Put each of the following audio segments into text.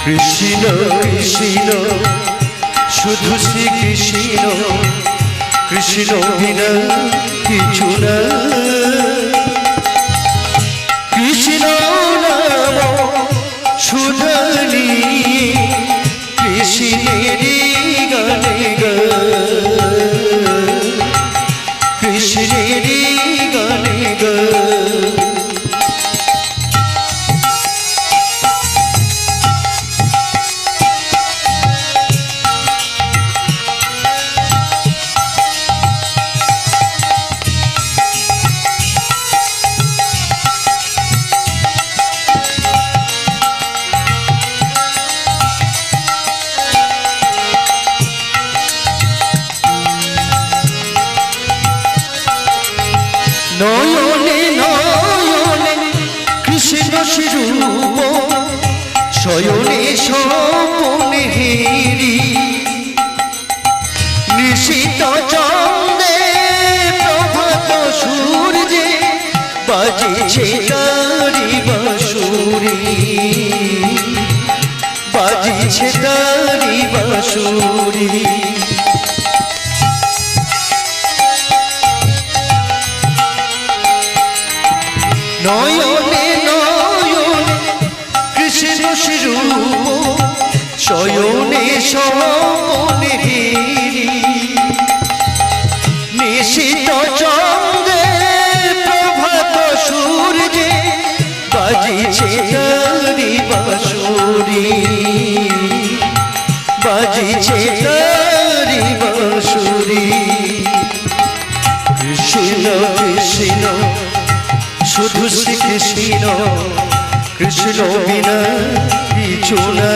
কৃষ্ণ কৃষ্ণ শুধু শ্রী কৃষ্ণ, কৃষ্ণ বিনা কিছু না। কৃষ্ণ নাম সুধানি কৃষ্ণেরই গানে গান, কৃষ্ণেরই গানে গান। নয়নে নয়নে কৃষ্ণ স্বরূপ, শয়নে স্বপনে হেরি। নিশিত চন্দ্রে প্রভাত সূর্যে বাজিছে তারি বাঁশুরি, বাজিছে তারি বাঁশুরি। নয়নে নয়নে কৃষ্ণ স্বরূপ, শয়নে স্বপনে হেরি। নিশিত চন্দ্রে প্রভাত সূর্যে বাজিছে তারি বাঁশুরি, বাজিছে তারি বাঁশুরি। কৃষ্ণ কৃষ্ণ শুধু শ্রী কৃষ্ণ, কৃষ্ণ বিনা কিছু না।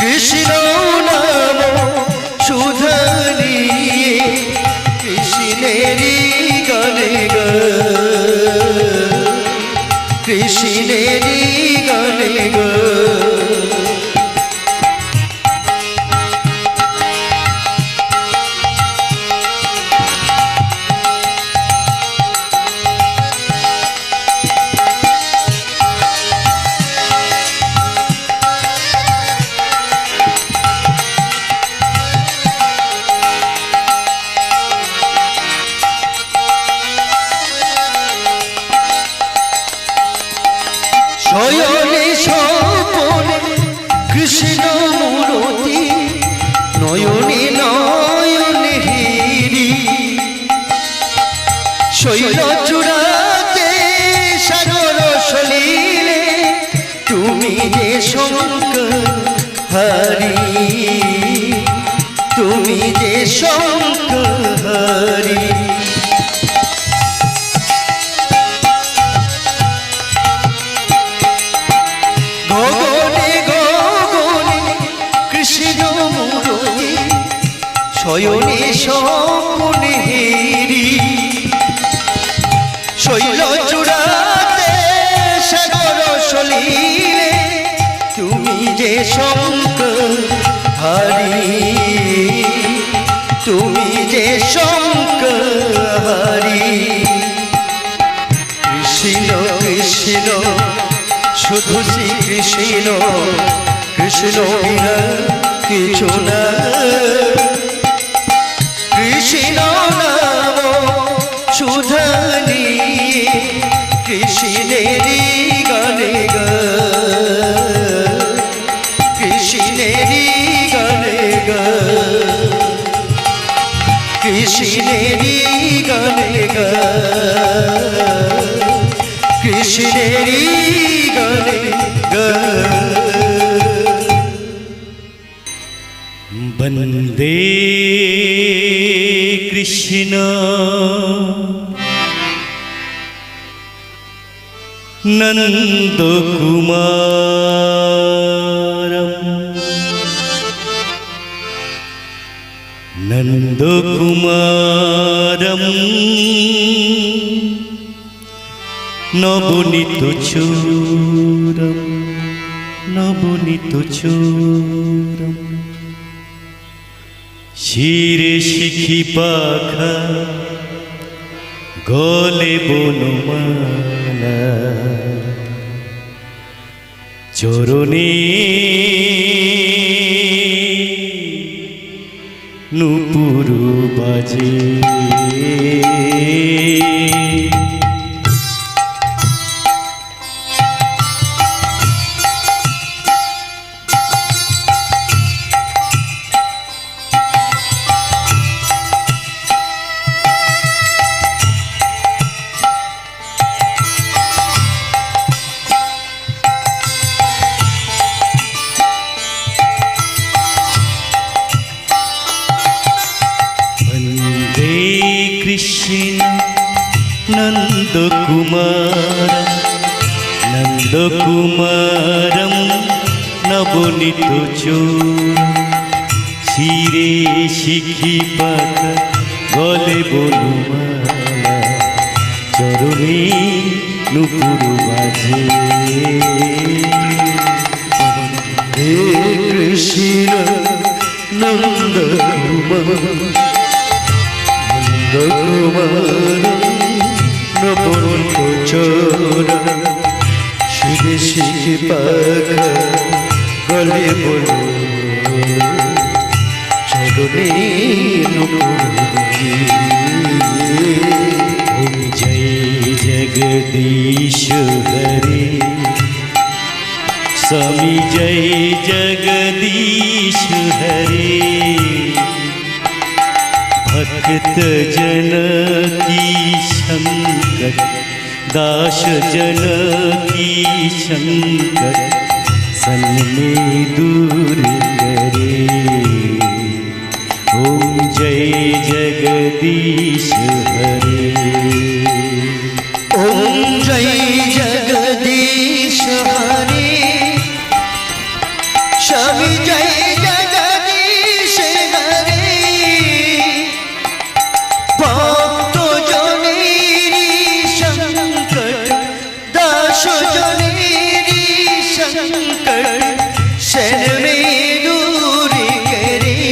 কৃষ্ণ নাম সুধানি কৃষ্ণেরই গানে গান, কৃষ্ণেরই গানে গান। শয়নে স্বপনে কৃষ্ণ মূরতি, নয়নে নয়নে হেরি। শৈল চূড়াতে সাগর সলিলে তুমি যে শঙ্কর হরি, তুমি যে শঙ্কর হরি। গগনে গগনে কৃষ্ণ মূরতি, শয়নে স্বপনে হেরি। শৈল চূড়াতে সাগর সলিলে তুমি যে শঙ্কর হরি, তুমি যে শঙ্কর হরি। কৃষ্ণ কৃষ্ণ শুধু শ্রী কৃষ্ণ, কৃষ্ণ বিনা কিছু না। কৃষ্ণ নাম সুধানি কৃষ্ণেরই গানে গান, কৃষ্ণেরই গানে গান, কৃষ্ণেরই গানে গান, কৃষ্ণেরই গানে গান। বন্দে কৃষ্ণ নন্দ কুমারম, নন্দ কুমারম নবনীত চূরম, নবনীত চূরম। শিরে শিখি পাখা গলে বনমালা, চরণে নূপুর বাজে বন্দে কৃষ্ণ নন্দকুমার নন্দকুমারম নবনীত চোর শিরে শিখি পাখা গলে বনমালা চরণে নূপুর বাজে হে কৃষ্ণ নন্দ কুমার নবনীত চোর শিরে শিখি পাখা গলে বলো চরণে নূপুর বাজে। ওম জয় জগদীশ হরে स्वामी जय जगदीश हरे भक्त जन की संकट दास जन की संकट सन में दूर करे ओम जय जगदीश हरे ओम जय जगदीश हरे स्वामी जय जगदीश हरे भक्त जनेरी संकट दास जनेरी संकट शरण में दूर करे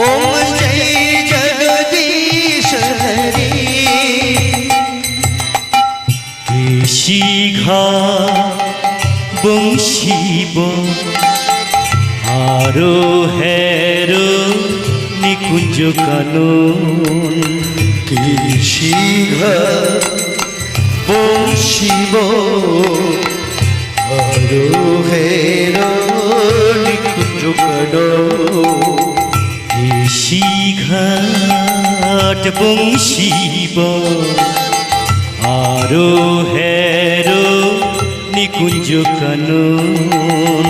ओम जय जगदीश हरे केशी घा বংশীব আরো হেরো নিকুঞ্জ কানন কৃষিঘ বংশীব আরোহের নিকুঞ্জ কর কেশি ঘাট বংশীব আরো হেরো নিকুঞ্জ কানন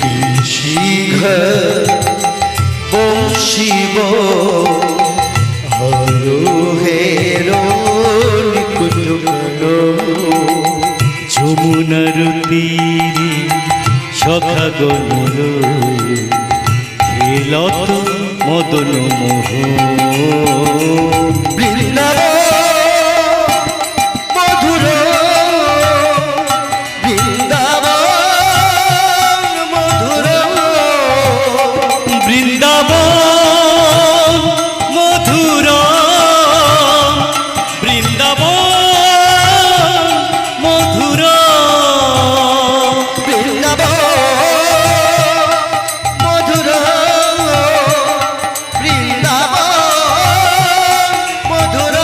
কৃষিঘ বংশীব আরোহের নিকুঞ্জ কর যমুনার তীরে সখাগণ রয়ে খেলত মদন মোহন বৃন্দাবন মধুর বৃন্দাবন মধুর বৃন্দাবন মধুর বৃন্দাবন মধুর বৃন্দাবন মধুর বৃন্দাবন মধুর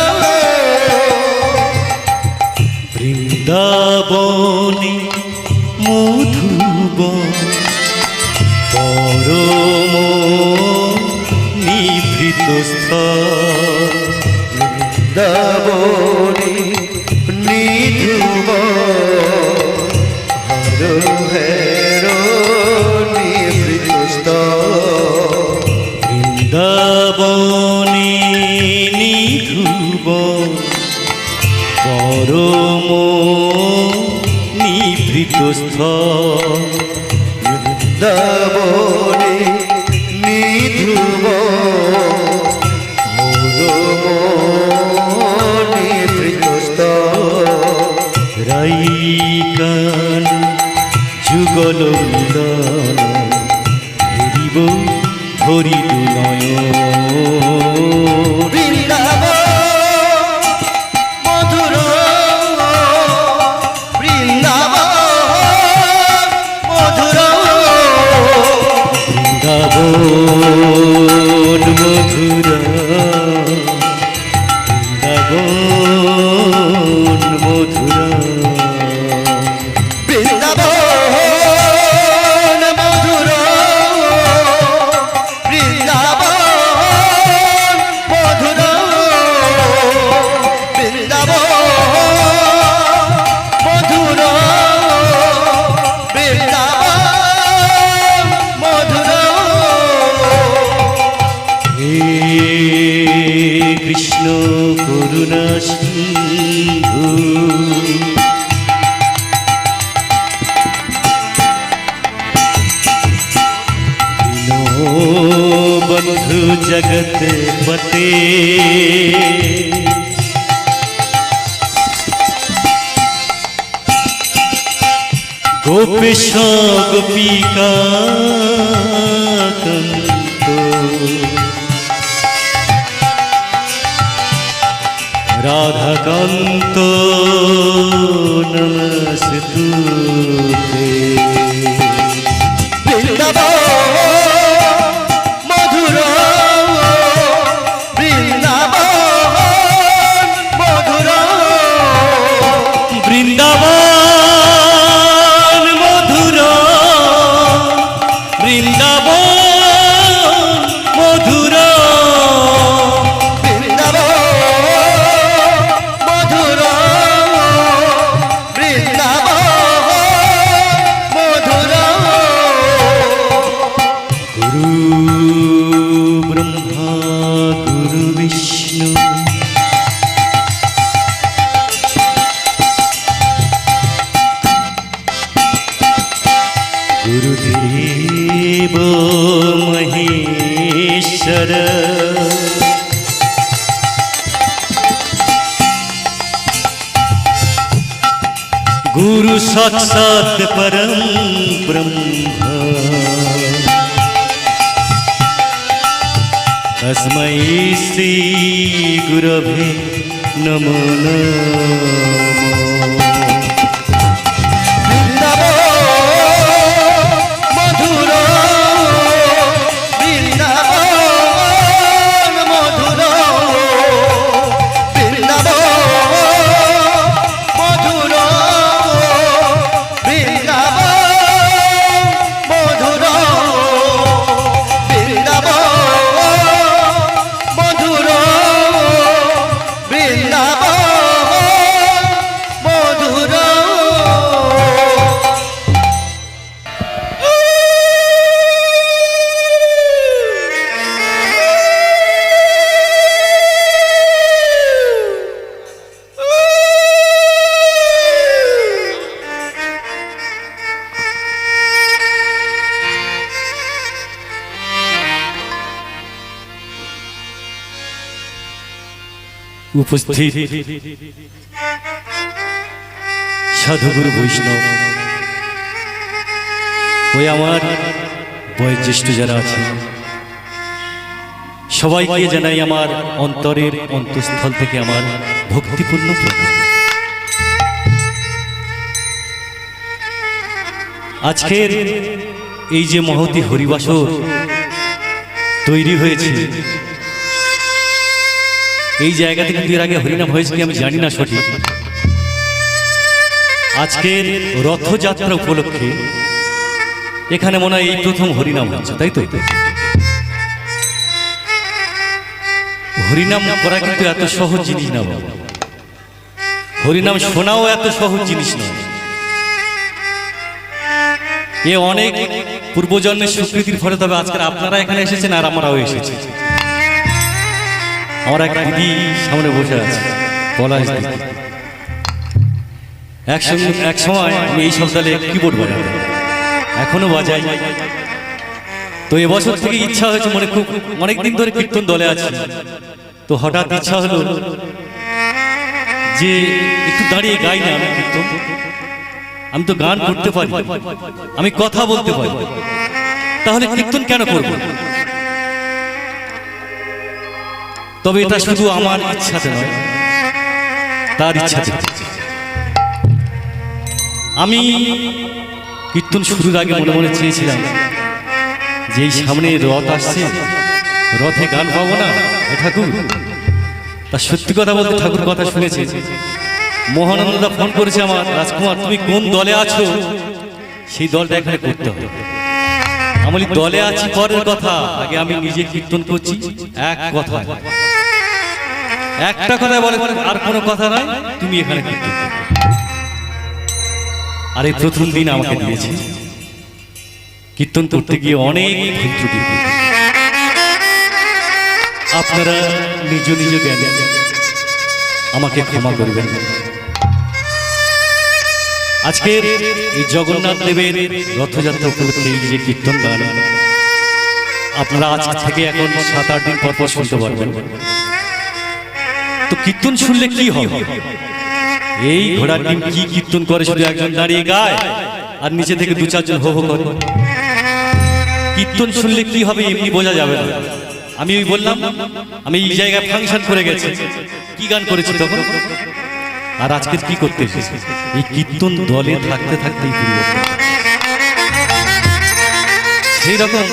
বৃন্দাবনে মধুব পরম নিভৃত স্থল বৃন্দাবনে নিধুব হর হের নিবৃত বৃন্দাবনে নিধুব পরম নিভৃত স্থল বৃন্দাবনে নিধুব নিবৃত রাইকান যুগল মিলন হেরিব হরিদ নয়ন বৃন্দাবন মধুর বৃন্দাবন बंधु जगत पते गोपेश गोपिका कंतो राधा कांतो नमस्तुते गुरुदेव महेश्वर गुरु साक्षात् परम ब्रह्म तस्मै श्री गुरवे नमो नमः উপস্থিত সাধুগুরু বৈষ্ণব ওই আমার বয়োজ্যেষ্ঠ যারা আছে সবাইকে জানাই আমার অন্তরের অন্তঃস্থল থেকে আমার ভক্তিপূর্ণ প্রণাম। আজকের এই যে মহতী হরিবাসর তৈরি হয়েছে এই জায়গা থেকে দুই আগে হরিনাম হয়েছে কি আমি জানি না সঠিক। আজকের রথযাত্রা উপলক্ষে এখানে মনে হয় এই প্রথম হরিনাম হচ্ছে, তাই তো? হরিনাম করা কিন্তু এত সহজ জিনিস না বাবা, হরিনাম শোনাও এত সহজ জিনিস নয়। এ অনেক পূর্বজন্মের স্বীকৃতির ফলে তবে আজকের আপনারা এখানে এসেছেন আর আমরাও এসেছি। আমার এক দিদি সামনে বসে আছে, পলাশ দিদি। এক সময় আমি এই সব দলে কিবোর্ড বাজাতাম, এখনো বাজাই। তো এবছর থেকে ইচ্ছা হয়েছে, মনে খুব অনেকদিন ধরে কীর্তন দলে আছে, তো হঠাৎ ইচ্ছা হলো যে একটু দাঁড়িয়ে গাই না আমি কীর্তন। আমি তো গান করতে পারি, আমি কথা বলতে পারি, তাহলে কীর্তন কেন করবো? তবে এটা শুধু আমার ইচ্ছাতে নয়, তার ইচ্ছাতে। আমি কীর্তন শুরুর আগে মনে মনে চেয়েছিলাম যে এই সামনে রথ আসছে, রথে গান পাবো না ঠাকুর। তা সত্যি কথা বলতে ঠাকুর কথা শুনেছে। মোহনানন্দা ফোন করেছে আমার, রাজকুমার তুমি কোন দলে আছো, সেই দলটা এখানে করতে হবে। আমি দলে আছি পরের কথা, আগে আমি নিজে কীর্তন করছি। এক কথা, একটা কথা বলে, আর কোনো কথা নয়, তুমি এখানে কীর্তন করবে। আর এই প্রথম দিন আমাকে দিয়েছে কীর্তন করতে গিয়ে অনেক ভুল ত্রুটি। আপনারা নিজ নিজ জ্ঞানে আমাকে ক্ষমা করবেন। আজকের এই জগন্নাথ দেবের রথযাত্রা উপলক্ষে এই যে কীর্তন গান, আপনারা আজ থেকে এখন 7-8 দিন পর পর শুনতে পারবেন। তো কীর্তন শুনলে কি হবে? এই ঘোড়ার ডিম কি কীর্তন করে, শুধু একজন দাঁড়িয়ে গায় আর নিচে থেকে 2-4 জন হো হো করে। কীর্তন শুনলে কি হবে এমনি বোঝা যাবে না। আমি ওই বললাম আমি এই জায়গায় ফাংশন করে গেছি, কি গান করেছি তখন, আর আজকে কি করতে এসেছি। এই কীর্তন দলে থাকতে থাকতেই পরিবর্তন। সেই রকম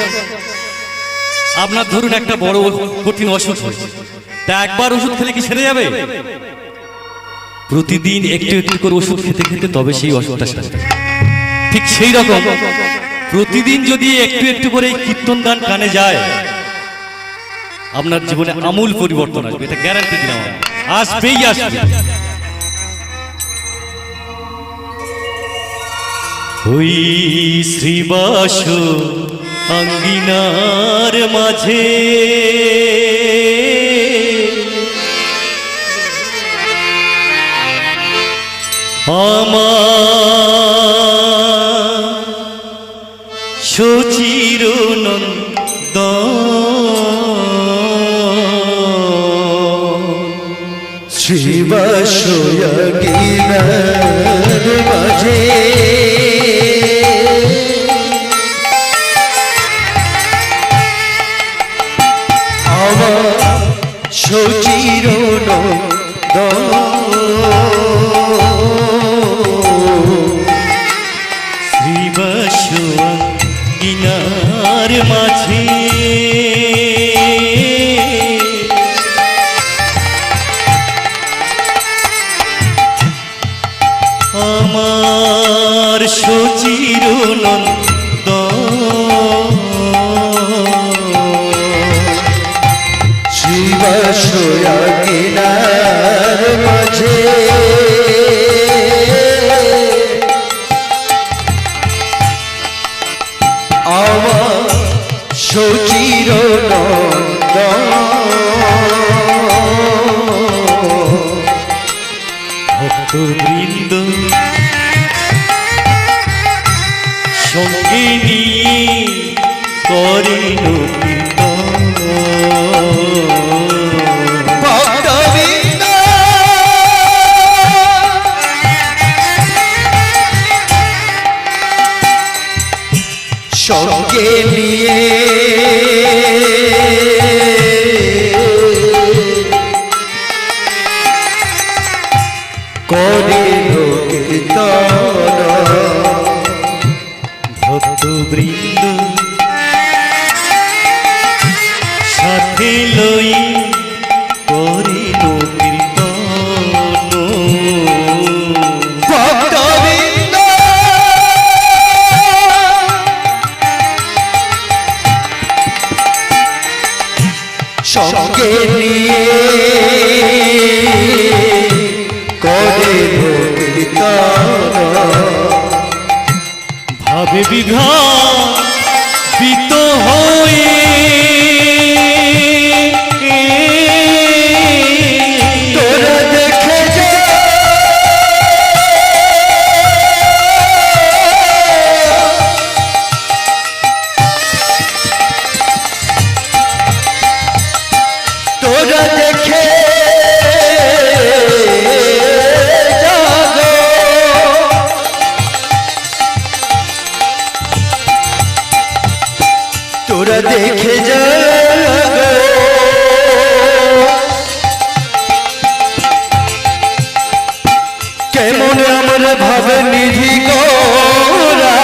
আপনার ধরুন একটা বড় কঠিন অসুখ হয়েছে, তা একবার ওষুধ খেলে কি সেরে যাবে? প্রতিদিন একটু একটু করে ওষুধ খেতে খেতে তবে সেই অসুখটা সেরে যাবে। ঠিক সেই রকম প্রতিদিন যদি একটু একটু করে কীর্তন গান কানে যায়, আপনার জীবনে আমূল পরিবর্তন আসবে, এটা গ্যারান্টি দিলাম। আসবেই আসবে। ওই শ্রীবাস আঙ্গিনার মাঝে আমার সচির নন্দন শিবাশয়াগিনার মাঝে আমার সচির নন্দন শ্রীবাস আঙ্গিনার মাঝে আমার সচির নন্দন শিবাশয়াগিনার মাঝে আমার সচির নন্দন ভক্তবৃন্দ সঙ্গে নিয়ে করেন কীর্তন। ভক্তবৃন্দ সঙ্গে নিয়ে করিল কীর্তন। ভক্তবৃন্দ সাথে লই করিল কীর্তন। ভক্তবৃন্দ সঙ্গে নিয়ে করিল কীর্তন। ভাবে বিঘ্নিত হয়ে তোরা দেখে যা তোরা দেখে যাগো। তোরা দেখে যাগো কেমন আমরা ভাবে নিধি গোরা।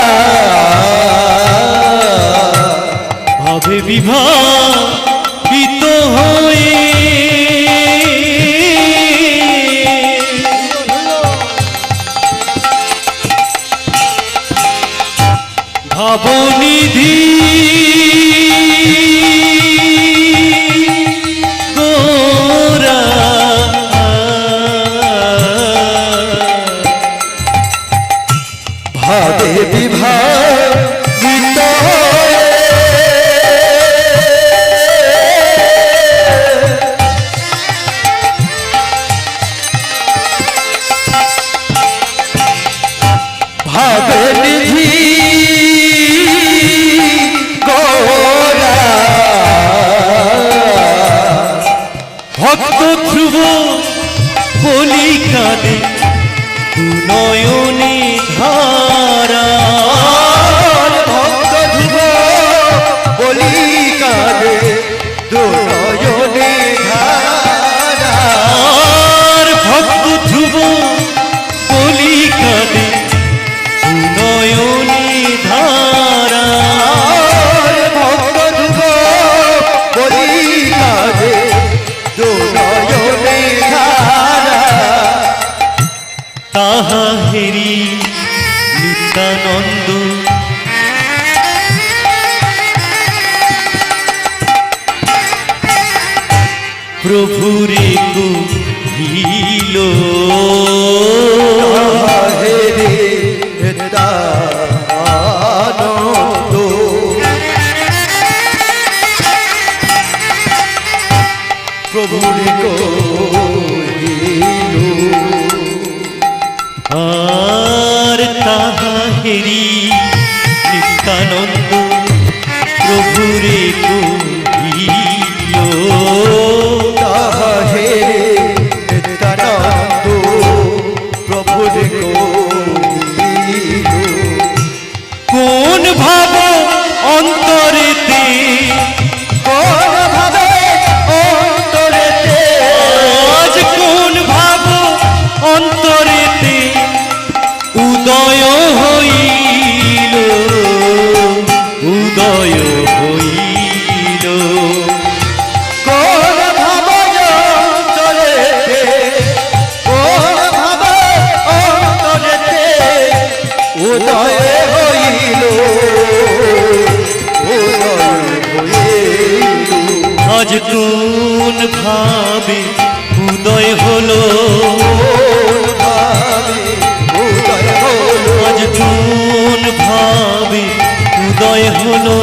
ভাবে বিভাবিত হয়ে ভাবনিধি গোরা ভাবে বিভাবিত ভাবে নিধি গোরা। ভক্ত ধ্রুব বলি কাঁদে দু নয়নে ধারা। ভক্ত ধ্রুব বলি কাঁদে দু নয়নে ধারা। আর ভক্ত ধ্রুব বলি কাঁদে দু নয়নে ধারা। ভক্ত ধ্রুব বলি কাঁদে দু নয়নে ধারা। তাহা হেরি নিত্যানন্দ প্রভুরে কহিল হে রে নিত্যানন্দ প্রভুরে কহিল। আর তাহা হেরি নিত্যানন্দ প্রভুরে কহিল হে নিত্যানন্দ প্রভুরে কহিল। কোন ভাব অন্তরেতে কোন ভাবে অন্তরেতে আজ কোন ভাব অন্তরেতে উদয় হইল উদয় হইল। কোন ভাবে অন্তরেতে কোন ভাবে অন্তরেতে উদয় হইল উদয় হইল। আজ কোন ভাবে উদয় হলো ভাবে উদয় হইল আজ কোন ভাবে উদয় হলো